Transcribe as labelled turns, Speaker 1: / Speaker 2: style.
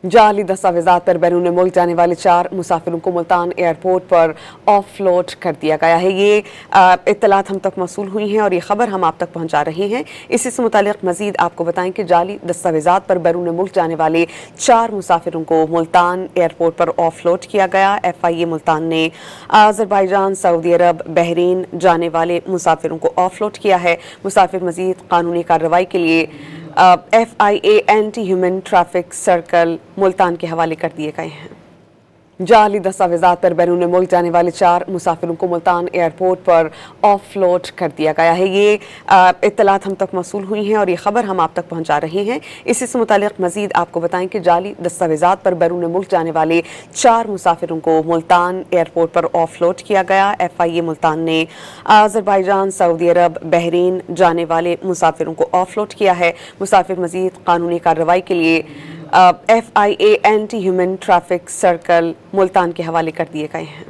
Speaker 1: जाली दस्तावेजात पर बैरून मुल्क जाने वाले 4 मुसाफिरों को मुल्तान एयरपोर्ट पर ऑफलोड कर दिया गया है। ये इत्तलात हम तक मौसूल हुई हैं और ये खबर हम आप तक पहुंचा रहे हैं। इसी से मुतालिक मजीद आपको बताएं कि जाली दस्तावेजात पर बैरून मुल्क जाने वाले 4 मुसाफिरों को मुल्तान एयरपोर्ट पर ऑफलोड किया गया। FIA मुल्तान ने अज़रबैजान, सऊदी अरब, बहरीन जाने वाले मुसाफिरों को ऑफलोड किया है। मुसाफिर मजीद कानूनी कार्रवाई के लिए FIA anti human traffic circle Multan के हवाले कर दिए गए हैं। जाली दस्तावेजात पर बैरून मुल्क जाने वाले 4 मुसाफिरों को मुल्तान एयरपोर्ट पर ऑफलोड कर दिया गया है। ये इत्तलात हम तक मौसूल हुई हैं और ये खबर हम आप तक पहुंचा रहे हैं। इसी से मुतालिक मजीद आपको बताएं कि जाली दस्तावेजात पर बैरून मुल्क जाने वाले 4 मुसाफिरों को मुल्तान एयरपोर्ट पर ऑफलोड किया गया। FIA मुल्तान ने अज़रबैजान, सऊदी अरब, बहरीन जाने वाले मुसाफिरों को ऑफलोड किया है। मुसाफिर मजीद कानूनी कार्रवाई के लिए FIA anti human traffic circle Multan के हवाले कर दिए गए हैं।